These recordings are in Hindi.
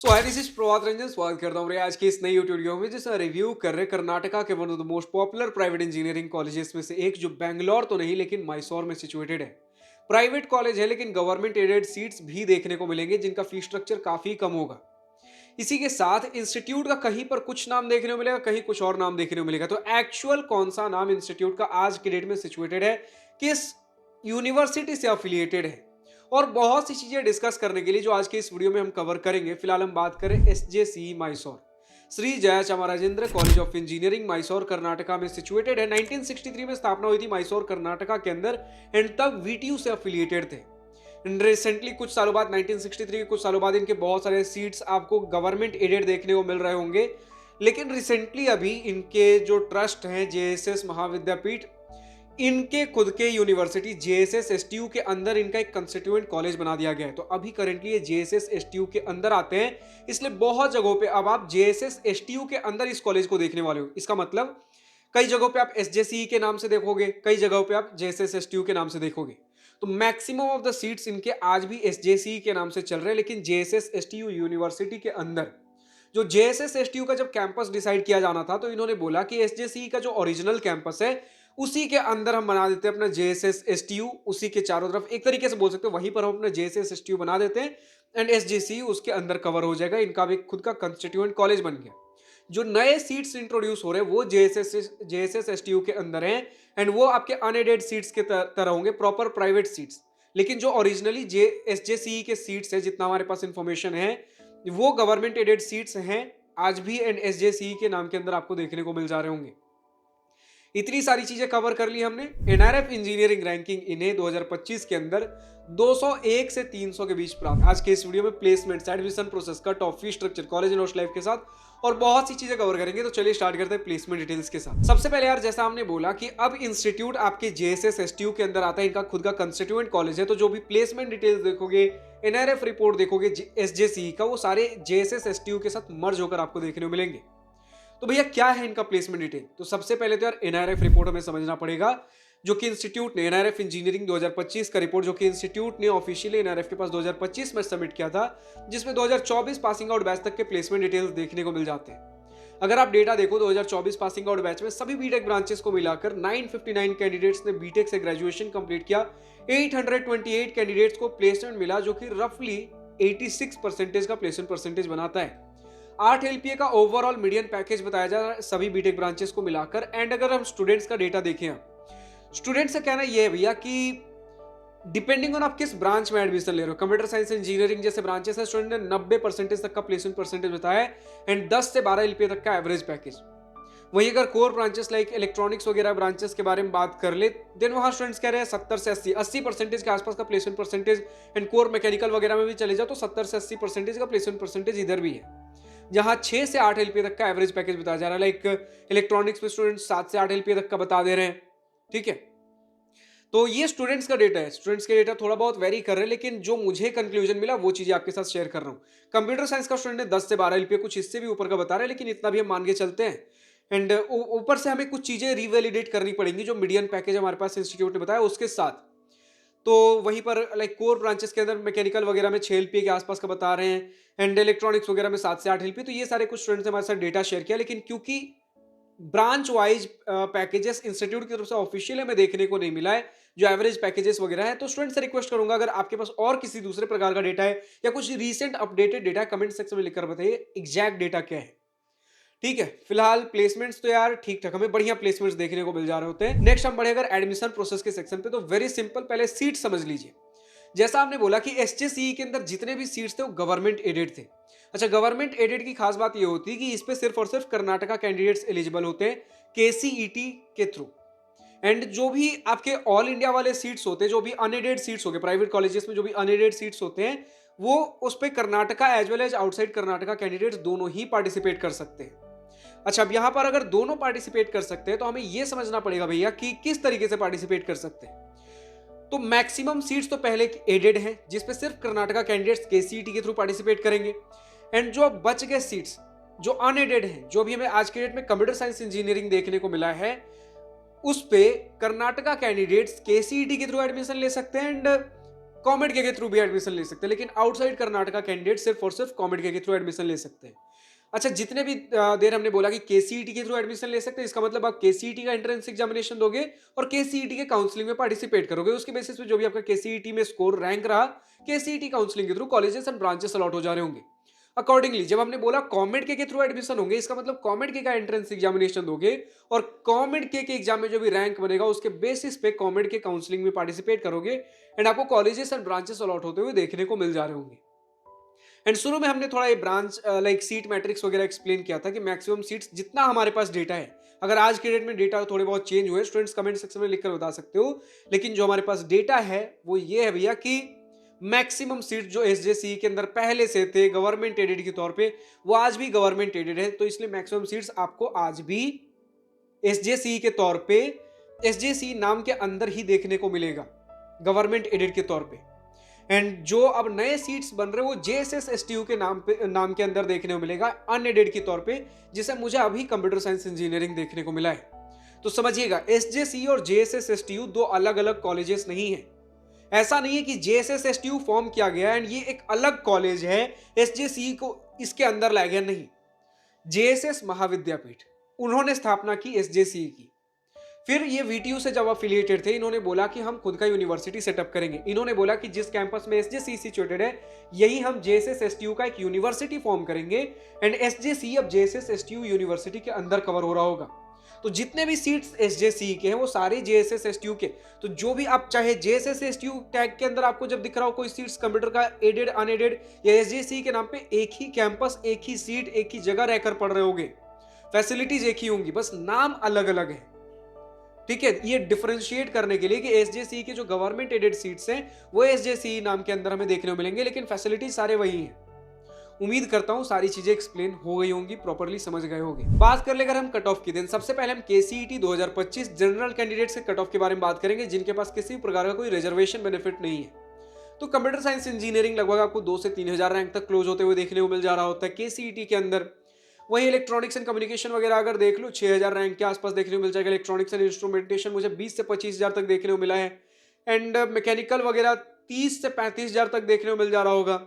Hi this is Prabhat Ranjan. स्वागत करता हूँ आज की इस नई यूट्यूब वीडियो में जिसमें रिव्यू कर रहे कर्नाटका के one of the most popular private engineering colleges में से एक, जो बेंगलोर तो नहीं लेकिन मैसूर में सिचुएटेड है। प्राइवेट कॉलेज है लेकिन गवर्नमेंट एडेड सीट्स भी देखने को मिलेंगे जिनका फीस स्ट्रक्चर काफी कम होगा। इसी के साथ इंस्टीट्यूट का कहीं पर कुछ नाम देखने को मिलेगा, कहीं कुछ और नाम देखने को मिलेगा। तो एक्चुअल कौन सा नाम इंस्टीट्यूट का आज की डेट में सिचुएटेड है, किस यूनिवर्सिटी से अफिलिएटेड है, और बहुत सी चीजें डिस्कस करने के लिए जो आज के इस वीडियो में हम कवर करेंगे। फिलहाल हम बात करें SJC Mysore. Shri Jaya Chamarajendra college of engineering Mysore Karnataka में सिचुएटेड है। 1963 में स्थापना हुई थी मैसूर कर्नाटका के अंदर, एंड तब वीटीयू से अफिलिएटेड थे। रिसेंटली कुछ सालों बाद 1963 के कुछ सालों बाद इनके बहुत सारे सीट्स आपको गवर्नमेंट एडेड देखने को मिल रहे होंगे। लेकिन रिसेंटली अभी इनके जो ट्रस्ट हैं जेएसएस महाविद्यापीठ, इनके खुद के यूनिवर्सिटी जेएसएस एसटीयू के अंदर इनका एक कंस्टिट्यूएंट कॉलेज बना दिया गया है। तो अभी करेंटली ये जेएसएस एसटीयू के अंदर आते हैं, इसलिए बहुत जगहों पे अब आप जेएसएस एसटीयू के अंदर इस कॉलेज को देखने वाले हो। इसका मतलब कई जगहों पे आप एसजेसीई के नाम से देखोगे, कई जगहों पे आप जेएसएस एसटीयू के नाम से देखोगे। तो मैक्सिमम ऑफ द सीट्स इनके आज भी एसजेसीई के नाम से चल रहे हैं, लेकिन जेएसएस एसटीयू यूनिवर्सिटी के अंदर जो जेएसएस एसटीयू का जब कैंपस डिसाइड किया जाना था, तो इन्होंने बोला कि एसजेसीई का जो ओरिजिनल कैंपस है उसी के अंदर हम बना देते हैं अपना जेएसएस एसटीयू। उसी के चारों तरफ एक तरीके से बोल सकते हो, वहीं पर हम अपना जेएसएस एसटीयू बना देते हैं एंड एसजेसीई उसके अंदर कवर हो जाएगा। इनका भी खुद का कंस्टिट्यूएंट कॉलेज बन गया। जो नए सीट्स इंट्रोड्यूस हो रहे हैं वो जेएसएस एसटीयू के अंदर हैं, एंड वो आपके अनएडेड सीट्स के तरह होंगे, प्रॉपर प्राइवेट सीट्स। लेकिन जो ओरिजिनली जे एसजेसीई के सीट्स है, जितना हमारे पास इंफॉर्मेशन है, वो गवर्नमेंट एडेड सीट्स हैं आज भी, एंड एसजेसीई के नाम के अंदर आपको देखने को मिल जा रहे होंगे। इतनी सारी चीजें कवर कर ली हमने। एनआरएफ इंजीनियरिंग रैंकिंग इन्हें 2025 के अंदर 201 से 300 के बीच प्राप्त। आज के इस वीडियो में प्लेसमेंट, एडमिशन प्रोसेस का, top fee structure, college and hostel life के साथ और बहुत सी चीजें कवर करेंगे। तो चलिए स्टार्ट करते हैं प्लेसमेंट डिटेल्स के साथ। सबसे पहले यार, जैसा हमने बोला कि अब इंस्टीट्यूट आपके जेएसएस एसटीयू के अंदर आता है, इनका खुद का कंस्टिट्यूएंट कॉलेज है। तो जो भी प्लेसमेंट डिटेल्स देखोगे, एनआरएफ रिपोर्ट देखोगे एसजेसी का, वो सारे जेएसएस एसटीयू के साथ मर्ज होकर आपको देखने को मिलेंगे। तो भैया क्या है इनका प्लेसमेंट डिटेल? तो सबसे पहले तो यार एनआरएफ रिपोर्ट हमें समझना पड़ेगा, जो कि इंस्टीट्यूट ने एनआरएफ इंजीनियरिंग 2025 का रिपोर्ट, जो कि इंस्टीट्यूट ने ऑफिशियली एनआरएफ के पास 2025 में सबमिट किया था, जिसमें 2024 पासिंग आउट बैच तक के प्लेसमेंट डिटेल्स देखने को मिल जाते हैं। अगर आप डेटा देखो 2024 पासिंग आउट बैच में सभी बीटेक ब्रांचेस को मिलाकर 959 कैंडिडेट्स ने बीटेक से ग्रेजुएशन कंप्लीट किया। 828 कैंडिडेट्स को प्लेसमेंट मिला, जो कि रफली 86% का प्लेसमेंट परसेंटेज बनाता है। 8 एलपीए का ओवरऑल मीडियन पैकेज बताया जा रहा है सभी बीटेक ब्रांचेस को मिलाकर। एंड अगर हम स्टूडेंट्स का डेटा देखें, स्टूडेंट्स का कहना यह है भैया कि डिपेंडिंग ऑन आप किस ब्रांच में एडमिशन ले रहे हो, कंप्यूटर साइंस इंजीनियरिंग जैसे ब्रांचेस है, स्टूडेंट ने 90% तक का प्लेसमेंट परसेंटेज बताया है, एंड 10 से 12 एलपीए तक का एवरेज पैकेज। वहीं अगर कोर ब्रांचेस लाइक इलेक्ट्रॉनिक्स वगैरह ब्रांचेस के बारे में बात कर ले, देन वहां स्टूडेंट्स कह रहे हैं 70 से 80% के आसपास का placement percentage. And core mechanical वगैरह में भी चले जाओ तो 70 से 80% का प्लेसमेंट परसेंटेज इधर भी है, जहां 6 से 8 एलपीए तक का एवरेज पैकेज बताया जा रहा है। लाइक इलेक्ट्रॉनिक्स में स्टूडेंट 7 से 8 एलपीए तक का बता दे रहे हैं। ठीक है, तो ये स्टूडेंट्स का डेटा है। स्टूडेंट्स के डेटा थोड़ा बहुत वेरी कर रहे हैं, लेकिन जो मुझे कंक्लूजन मिला वो चीजें आपके साथ शेयर कर रहा हूँ। कंप्यूटर साइंस का स्टूडेंट है 10 से 12 एलपीए, कुछ इससे भी ऊपर का बता रहे हैं, लेकिन इतना भी हम मान के चलते हैं। एंड ऊपर से हमें कुछ चीजें रिवैलिडेट करनी पड़ेंगी जो मीडियन पैकेज हमारे पास इंस्टीट्यूट ने बताया उसके साथ। तो वहीं पर लाइक कोर ब्रांचेस के अंदर मैकेनिकल वगैरह में 6 एलपीए के आसपास का बता रहे हैं, एंड इलेक्ट्रॉनिक्स वगैरह में 7 से 8 एलपीए। तो ये सारे कुछ स्टूडेंट्स हमारे साथ डेटा शेयर किया, लेकिन क्योंकि ब्रांच वाइज पैकेजेस इंस्टीट्यूट की तरफ से ऑफिशियल हमें देखने को नहीं मिला है जो एवरेज पैकेजेस वगैरह है, तो स्टूडेंट से रिक्वेस्ट करूंगा अगर आपके पास और किसी दूसरे प्रकार का डेटा है या कुछ recent updated data, comment section में लिखकर बताइए एग्जैक्ट डेटा क्या है। ठीक है, फिलहाल प्लेसमेंट्स तो यार ठीक ठाक, हमें बढ़िया प्लेसमेंट्स देखने को मिल जा रहे होते हैं। नेक्स्ट हम बढ़े अगर एडमिशन प्रोसेस के सेक्शन पे, तो वेरी सिंपल, पहले सीट समझ लीजिए। जैसा आपने बोला कि एसजेसीई के अंदर जितने भी सीट्स थे वो गवर्नमेंट एडेड थे। अच्छा, गवर्नमेंट एडेड की खास बात ये होती है कि इस पे सिर्फ और सिर्फ कर्नाटका कैंडिडेट्स एलिजिबल होते हैं केसीईटी के थ्रू। एंड जो भी आपके ऑल इंडिया वाले सीट्स होते हैं, जो भी अनएडेड सीट्स हो गए प्राइवेट कॉलेजेस में, जो भी अनएडेड सीट्स होते हैं, वो उस पे Karnataka as well as outside Karnataka candidates दोनों ही पार्टिसिपेट कर सकते हैं। अच्छा, अब यहां पर अगर दोनों पार्टिसिपेट कर सकते हैं तो हमें यह समझना पड़ेगा भैया कि किस तरीके से पार्टिसिपेट कर सकते हैं। तो मैक्सिमम सीट्स तो पहले एडेड हैं, जिसपे सिर्फ कर्नाटका कैंडिडेट्स केसीईटी के थ्रू पार्टिसिपेट करेंगे। एंड जो बच गए सीट्स जो अनएडेड हैं, जो भी हमें आज के डेट में कंप्यूटर साइंस इंजीनियरिंग देखने को मिला है, उस पे कर्नाटका कैंडिडेट्स केसीईटी के थ्रू एडमिशन ले सकते हैं। एंड कॉमेड के थ्रू भी एडमिशन ले सकते हैं, लेकिन आउटसाइड कर्नाटका कैंडिडेट सिर्फ और सिर्फ कॉमेड के थ्रू एडमिशन ले सकते हैं। अच्छा, जितने भी देर हमने बोला कि केसीईटी के थ्रू एडमिशन ले सकते हैं, इसका मतलब आप केसीईटी का एंट्रेंस एग्जामिनेशन दोगे और केसीईटी के काउंसलिंग में पार्टिसिपेट करोगे। उसके बेसिस पे जो भी आपका केसीईटी में स्कोर रैंक रहा, केसीईटी काउंसलिंग के through colleges and branches allot हो जा रहे होंगे। अकॉर्डिंगली जब हमने बोला कॉमेड के थ्रू एडमिशन होंगे, इसका मतलब कॉमेड के का एंट्रेंस एग्जामिनेशन दोगे और कॉमेड के एग्जाम में जो भी रैंक बनेगा उसके बेसिस पे कॉमेड के काउंसलिंग में पार्टिसिपेट करोगे एंड आपको कॉलेजेस एंड ब्रांचेस अलॉट होते हुए देखने को मिल जा रहे होंगे। एंड शुरू में हमने थोड़ा ये ब्रांच लाइक सीट मैट्रिक्स वगैरह एक्सप्लेन किया था कि मैक्सिमम सीट्स जितना हमारे पास डेटा है, अगर आज के डेट में डेटा थोड़े बहुत चेंज हुए, स्टूडेंट्स कमेंट सेक्शन में लिखकर बता सकते हो, लेकिन जो हमारे पास डेटा है वो ये है भैया कि मैक्सिमम सीट जो एसजेसी के अंदर पहले से थे गवर्नमेंट एडेड के तौर पे, वो आज भी गवर्नमेंट एडेड है, तो इसलिए मैक्सिमम सीट्स आपको आज भी एसजेसी के तौर पे, एसजेसी नाम के अंदर ही देखने को मिलेगा, गवर्नमेंट एडेड के तौर पे। एंड जो अब नए सीट्स बन रहे वो जेएसएस एसटीयू के नाम के अंदर देखने को मिलेगा, अनएडेड के तौर पे, जिसे मुझे अभी कंप्यूटर साइंस इंजीनियरिंग देखने को मिला है। तो समझिएगा, एसजेसी और जेएसएस एसटीयू दो अलग अलग कॉलेजेस नहीं है। ऐसा नहीं है कि जेएसएस एसटीयू फॉर्म किया गया एंड ये एक अलग कॉलेज है, एसजेसी को इसके अंदर लाया गया, नहीं। जेएसएस महाविद्यापीठ, उन्होंने स्थापना की एसजेसी की। फिर ये वीटीयू से जब अफिलिएटेड थे, इन्होंने बोला कि हम खुद का यूनिवर्सिटी सेटअप करेंगे। इन्होंने बोला कि जिस कैंपस में एसजेसी सिचुएटेड है, यही हम जेएसएस एसटीयू का एक यूनिवर्सिटी फॉर्म करेंगे एंड एसजेसी अब जेएसएस एसटीयू यूनिवर्सिटी के अंदर कवर हो रहा होगा। तो जितने भी सीट्स एसजेसी के हैं वो सारे जेएसएस एसटीयू के। तो जो भी आप चाहे जेएसएस एसटीयू टैग के अंदर आपको जब दिख रहा हो कोई सीट्स कंप्यूटर का एडेड अनएडेड या एसजेसी के नाम पे, एक ही कैंपस, एक ही सीट, एक ही जगह रहकर पढ़ रहे होगे, फैसिलिटीज एक ही होंगी, बस नाम अलग अलग है। ठीक है, ये डिफरेंशिएट करने के लिए कि एसजेसी के जो गवर्नमेंट एडेड सीट्स हैं वो एसजेसी नाम के अंदर हमें देखने को मिलेंगे, लेकिन फैसिलिटीज सारे वही हैं। उम्मीद करता हूं सारी चीजें एक्सप्लेन हो गई होंगी, प्रॉपर्ली समझ गए होंगे। बात कर लेकर हम कट ऑफ की, दिन सबसे पहले हम केसीईटी 2025 जनरल कैंडिडेट्स के कट ऑफ के बारे में बात करेंगे, जिनके पास किसी प्रकार का कोई रिजर्वेशन बेनिफिट नहीं है। तो कंप्यूटर साइंस इंजीनियरिंग लगभग आपको 2 से 3,000 रैंक तक क्लोज होते हुए देखने को मिल जा रहा होता है केसीईटी के अंदर। वहीं इलेक्ट्रॉनिक्स एंड कम्युनिकेशन वगैरह अगर देख लो, 6,000 रैंक के आसपास देखने को मिल जाएगा। इलेक्ट्रॉनिक्स एंड इंस्ट्रूमेंटेशन मुझे 20 से 25,000 तक देखने को मिला है एंड मैकेनिकल वगैरह 30 से 35,000 तक देखने को मिल जा रहा होगा।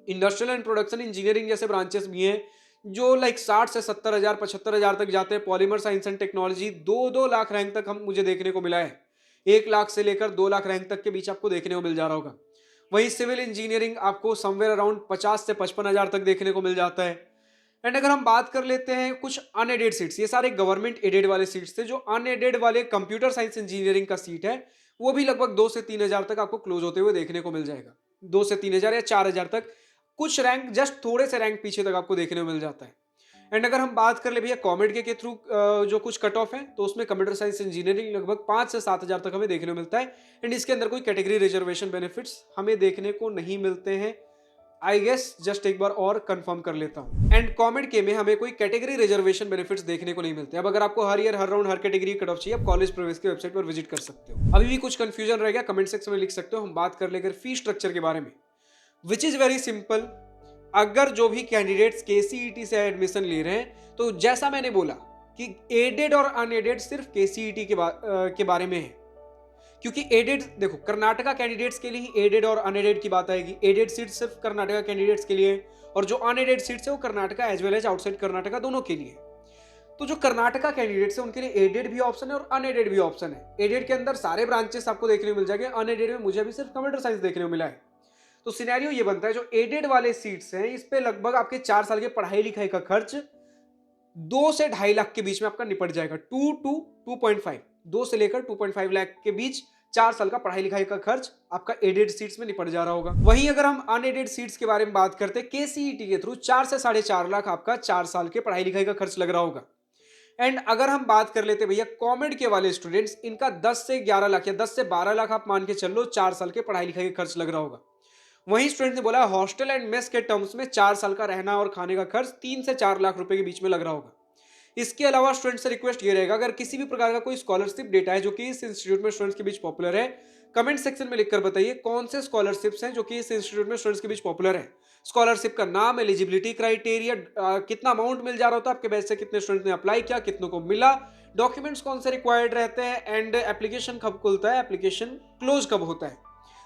इंडस्ट्रियल एंड प्रोडक्शन इंजीनियरिंग जैसे ब्रांचेस भी हैं जो लाइक 60 से 70,000 75,000 तक जाते हैं। Polymer science and technology 2-2 lakh rank तक हम मुझे देखने को मिला है, 1 लाख से लेकर 2 लाख रैंक तक के बीच आपको देखने को मिल जा रहा होगा। वहीं सिविल इंजीनियरिंग आपको समवेयर अराउंड 50 से 55,000 तक देखने को मिल जाता है। एंड अगर हम बात कर लेते हैं कुछ अनएडेड सीट्स, ये सारे गवर्नमेंट एडेड वाले सीट्स थे। जो अनएडेड वाले कंप्यूटर साइंस इंजीनियरिंग का सीट है वो भी लगभग 2 से 3,000 तक आपको क्लोज होते हुए देखने को मिल जाएगा। 2 से 3,000 या 4,000 तक, कुछ रैंक जस्ट थोड़े से रैंक पीछे तक आपको देखने को मिल जाता है। एंड अगर हम बात कर ले भैया कॉमेड के थ्रू जो कुछ कट ऑफ है, तो उसमें कंप्यूटर साइंस इंजीनियरिंग लगभग 5 से 7,000 तक हमें देखने को मिलता है एंड इसके अंदर कोई कैटेगरी रिजर्वेशन बेनिफिट्स हमें देखने को नहीं मिलते हैं। आई गेस जस्ट एक बार और कंफर्म कर लेता हूं। एंड कॉमेड के में हमें कोई कैटेगरी रिजर्वेशन बेनिफिट्स देखने को नहीं मिलते। अब अगर आपको हर ईयर हर राउंड हर कैटेगरी कट ऑफ चाहिए, आप कॉलेज प्रवेश की वेबसाइट पर विजिट कर सकते हो। अभी भी कुछ कंफ्यूजन रह गया, कमेंट सेक्शन में लिख सकते हो। हम बात कर लेकर फी स्ट्रक्चर के बारे में, विच इज वेरी सिंपल। अगर जो भी कैंडिडेट्स केसीईटी से एडमिशन ले रहे हैं, तो जैसा मैंने बोला कि एडेड और अनएडेड सिर्फ केसीईटी के बारे में है, क्योंकि एडेड देखो कर्नाटका कैंडिडेट्स के लिए ही एडेड और अनएडेड की बात आएगी। एडेड सीट सिर्फ कर्नाटका कैंडिडेट्स के लिए और जो अनएडेड सीट्स है वो Karnataka as well as outside Karnataka दोनों के लिए। तो जो कर्नाटका कैंडिडेट्स है उनके लिए एडेड भी ऑप्शन है और अनएडेड भी ऑप्शन है। एडेड के अंदर सारे ब्रांचेस आपको देखने को मिल जाएंगे, अनएडेड में मुझे अभी सिर्फ कंप्यूटर साइंस देखने को मिला है। तो सिनेरियो ये बनता है, जो एडेड वाले सीट्स हैं इस पे लगभग आपके 4 साल के पढ़ाई लिखाई का खर्च 2 से 2.5 लाख के बीच में आपका निपट जाएगा। 2 to 2.5, 2 से लेकर 2.5 लाख के बीच 4 साल का पढ़ाई लिखाई का खर्च आपका एडेड सीट्स में निपट जा रहा होगा। वहीं अगर हम अनएडेड सीट्स के बारे में बात करते हैं, केसीईटी के थ्रू 4 से 4.5 लाख आपका 4 साल के पढ़ाई लिखाई का खर्च लग रहा होगा। एंड अगर हम बात कर लेते भैया कॉमेड के वाले स्टूडेंट्स, इनका 10 से 11 लाख या 10 से 12 लाख आप मान के चल लो 4 साल के पढ़ाई लिखाई का खर्च लग रहा होगा। वहीं स्टूडेंट ने बोला हॉस्टल एंड मेस के टर्म्स में 4 साल का रहना और खाने का खर्च 3 से 4 लाख रुपए के बीच में लग रहा होगा। इसके अलावा स्टूडेंट से रिक्वेस्ट ये रहेगा, अगर किसी भी प्रकार का कोई स्कॉलरशिप डेटा है जो कि इस इंस्टीट्यूट में स्टूडेंट्स के बीच पॉपुलर है, कमेंट सेक्शन में लिखकर बताइए कौन से स्कॉलरशिप्स हैं जो कि इस इंस्टीट्यूट में स्टूडेंट्स के बीच पॉपुलर है। स्कॉलरशिप का नाम, एलिजिबिलिटी क्राइटेरिया, कितना अमाउंट मिल जा रहा होता है, आपके बैच से कितने स्टूडेंट ने अप्लाई किया, कितनों को मिला, डॉक्यूमेंट्स कौन से रिक्वायर्ड रहते हैं एंड एप्लीकेशन कब खुलता है, एप्लीकेशन क्लोज कब होता है।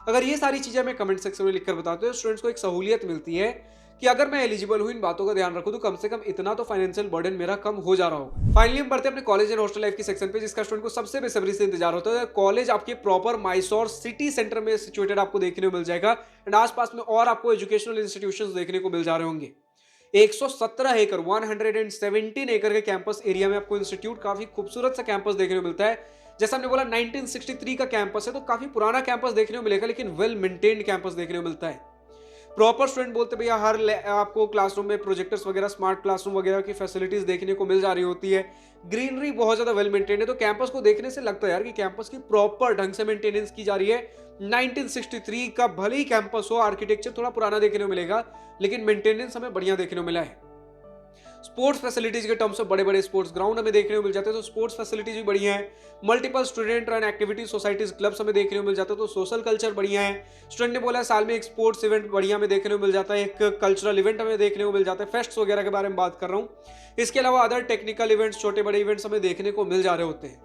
अगर ये सारी चीजें हमें कमेंट सेक्शन में लिखकर बताते हो, स्टूडेंट्स को एक सहूलियत मिलती है कि अगर मैं एलिजिबल हूं, इन बातों का ध्यान रखूं, तो कम से कम इतना तो फाइनेंशियल बर्डन मेरा कम हो जा रहा होगा। फाइनली हम बढ़ते हैं अपने कॉलेज एंड हॉस्टल लाइफ की सेक्शन पे, जिसका स्टूडेंट को सबसे बेसब्री से इंतजार होता है। कॉलेज आपके प्रॉपर माइसोर सिटी सेंटर में सिचुएटेड आपको देखने को मिल जाएगा एंड आसपास में और आपको एजुकेशनल इंस्टीट्यूशंस देखने को मिल जा रहे होंगे। 117 एकड़ 117 एकड़ के कैंपस एरिया में आपको इंस्टीट्यूट, काफी खूबसूरत सा कैंपस देखने को मिलता है। जैसा हमने बोला 1963 का कैंपस है, तो काफी पुराना कैंपस देखने को मिलेगा, लेकिन वेल मेंटेन्ड कैंपस देखने को मिलता है। प्रॉपर स्टूडेंट बोलते भैया आपको क्लासरूम में प्रोजेक्टर्स वगैरह, स्मार्ट क्लासरूम वगैरह की फैसिलिटीज देखने को मिल जा रही होती है। ग्रीनरी बहुत ज्यादा वेल मेंटेन्ड है, तो कैंपस को देखने से लगता है यार कि कैंपस की प्रॉपर ढंग से मेंटेनेंस की जा रही है। 1963 का भले ही कैंपस हो, आर्किटेक्चर थोड़ा पुराना देखने को मिलेगा, लेकिन मेंटेनेंस हमें बढ़िया देखने को मिला है। स्पोर्ट्स फैसिलिटीज के टर्म्स में बड़े बड़े स्पोर्ट्स ग्राउंड हमें देखने को मिल जाते हैं, तो स्पोर्ट्स फैसिलिटीज भी बढ़िया है। Multiple student run activities societies clubs हमें देखने को मिल जाता है, तो सोशल कल्चर बढ़िया है। स्टूडेंट ने बोला साल में एक स्पोर्ट्स इवेंट बढ़िया हमें देखने को मिल जाता है, एक कल्चरल इवेंट हमें देखने को मिल जाता है, फेस्ट्स वगैरह के बारे में बात कर रहा हूँ। इसके अलावा अदर टेक्निकल इवेंट्स, छोटे बड़े इवेंट्स हमें देखने को मिल जा रहे होते हैं।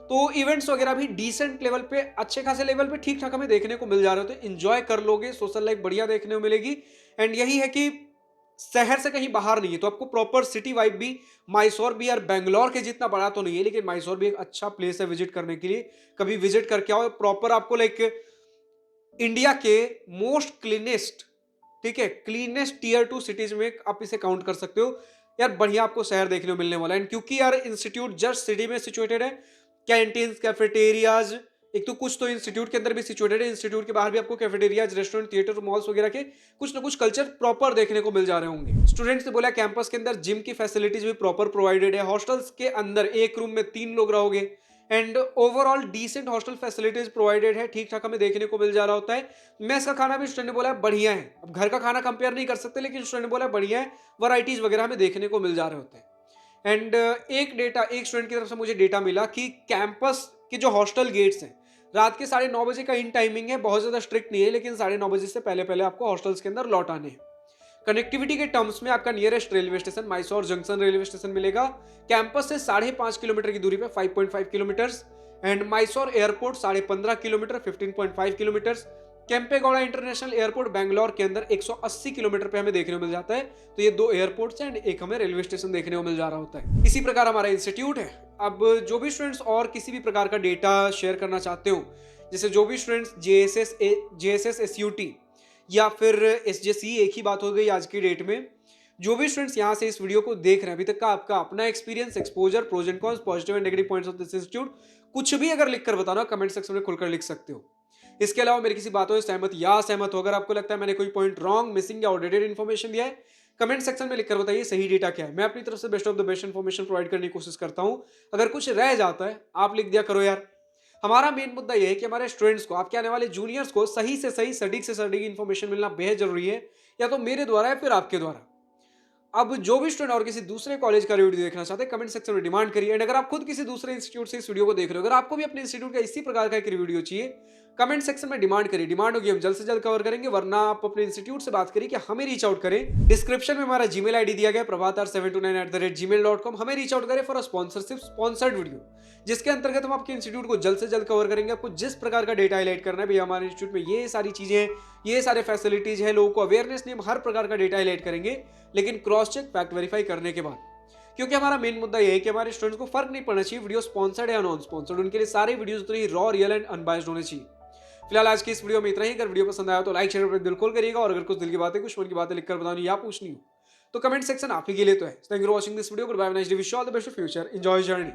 तो इवेंट्स वगैरह भी डिसेंट लेवल पे, अच्छे खासे लेवल पे ठीक ठाक हमें देखने को मिल जा रहे होते हैं। एंजॉय कर लोगे, सोशल लाइफ बढ़िया देखने को मिलेगी। एंड यही है कि शहर से कहीं बाहर नहीं है, तो आपको प्रॉपर सिटी वाइब भी, मैसूर भी यार बेंगलोर के जितना बड़ा तो नहीं है, लेकिन मैसूर भी एक अच्छा प्लेस है विजिट करने के लिए। कभी विजिट करके आओ। प्रॉपर आपको लाइक इंडिया के मोस्ट क्लीनेस्ट, ठीक है, क्लीनेस्ट टीयर 2 सिटीज में आप इसे काउंट कर सकते हो। यार बढ़िया आपको शहर देखने को मिलने वाला है, क्योंकि यार इंस्टीट्यूट जस्ट सिटी में सिचुएटेड है। कैंटीन्स, कैफेटेरियाज, एक तो कुछ तो इंस्टीट्यूट के अंदर भी सिचुएटेड है, इंस्टीट्यूट के बाहर भी आपको कैफेटेरियाज, रेस्टोरेंट, थिएटर, मॉल्स वगैरह के कुछ ना कुछ कल्चर प्रॉपर देखने को मिल जा रहे होंगे। स्टूडेंट्स ने बोला कैंपस के अंदर जिम की फैसिलिटीज भी प्रॉपर प्रोवाइडेड है। हॉस्टल्स के अंदर एक रूम में 3 लोग रहोगे and overall decent hostel facilities provided है, ठीक ठाक हमें देखने को मिल जा रहा होता है। मेस का खाना भी स्टूडेंट ने बोला बढ़िया है। अब घर का खाना कंपेयर नहीं कर सकते, लेकिन स्टूडेंट ने बोला बढ़िया है, वैरायटीज वगैरह हमें देखने को मिल जा रहे होते हैं। एंड एक स्टूडेंट की तरफ से मुझे डेटा मिला कि कैंपस के जो हॉस्टल गेट्स हैं, रात के 9:30 बजे का इन टाइमिंग है, बहुत ज्यादा स्ट्रिक्ट नहीं है, लेकिन 9:30 बजे से पहले पहले आपको हॉस्टल्स के अंदर लौट आने हैं। कनेक्टिविटी के टर्म्स में आपका nearest railway station Mysore junction railway station मिलेगा। कैंपस से 5.5 किलोमीटर की दूरी पे 5.5 kilometres and Mysore airport 15.5 kilometre 15.5 kilometres. Kempegowda international airport Bangalore के अंदर 180 किलोमीटर पे हमें देखने को मिल जाता है। तो ये 2 एयरपोर्ट्स हैं एंड एक हमें रेलवे स्टेशन देखने को मिल जा रहा होता है। इसी प्रकार हमारा इंस्टीट्यूट है। अब जो भी स्टूडेंट्स और किसी भी प्रकार का डेटा शेयर करना चाहते हो, जैसे जो भी स्टूडेंट्स जेएसएस एसयूटी या फिर एसजेसी, एक ही बात हो गई आज की डेट में, जो भी स्टूडेंट्स यहाँ से इस वीडियो को देख रहे हैं, अभी तक का आपका अपना experience, exposure, pros and cons, positive and negative points of this institute, कुछ भी अगर लिखकर बताना कमेंट सेक्शन में खुलकर लिख सकते हो। इसके अलावा मेरी किसी बातों से सहमत या असहमत हो, अगर आपको लगता है मैंने कोई पॉइंट रॉन्ग, मिसिंग या आउटडेटेड इन्फॉर्मेशन दिया है, कमेंट सेक्शन में लिखकर बताइए सही डेटा क्या है। मैं अपनी तरफ से best of the best information provide करने की कोशिश करता हूं। अगर कुछ रह जाता है आप लिख दिया करो यार। हमारा मेन मुद्दा यह है कि हमारे स्टूडेंट्स को, आपके आने वाले जूनियर्स को सही से सही, सटीक से सटीक इन्फॉर्मेशन मिलना बेहद जरूरी है, या तो मेरे द्वारा या फिर आपके द्वारा। अब जो भी स्टूडेंट और किसी दूसरे कॉलेज का वीडियो देखना चाहते हैं, कमेंट सेक्शन में डिमांड करिए। एंड अगर आप खुद किसी दूसरे इंस्टीट्यूट से इस वीडियो को देख रहे हो, अगर आपको भी अपने इंस्टीट्यूट का इसी प्रकार का एक वीडियो चाहिए, कमेंट सेक्शन में डिमांड करिए। डिमांड होगी हम जल्द से जल्द कवर करेंगे, वरना आप अपने इंस्टीट्यूट से बात करिए कि हमें रीच आउट करें। डिस्क्रिप्शन में हमारा जीमेल आईडी दिया गया prabhatar729@gmail.com। हमें रीच आउट करें for a sponsorship, sponsored video, जिसके अंतर्गत हम आपके इंस्टीट्यूट को जल्द से जल्द कवर करेंगे। आपको जिस प्रकार का डेटा हाईलाइट करना है, भैया हमारे इंस्टीट्यूट में ये सारी चीजें हैं, ये सारे फैसिलिटीज है, लोगों को अवेयरनेस नहीं, हम हर प्रकार का डेटा हाईलाइट करेंगे, लेकिन क्रॉस चेक, फैक्ट वेरीफाई करने के बाद। क्योंकि हमारा मेन मुद्दा यह है कि हमारे स्टूडेंट्स को फर्क नहीं पड़ना चाहिए वीडियो स्पॉन्सर्ड या नॉन स्पॉन्सर्ड, उनके लिए सारे वीडियोस उतने ही रॉ, रियल एंड अनबायस्ड होने चाहिए। फिलहाल आज की इस वीडियो में इतना ही। अगर वीडियो पसंद आया तो लाइक, शेयर पर बिल्कुल करिएगा, और अगर कुछ दिल की बातें, कुछ मन की बातें लिखकर बतानी या पूछनी हो, तो कमेंट सेक्शन आप ही के लिए तो है। Thank you for watching this video. Good bye, nice day, wish you all the best for future, enjoy journey.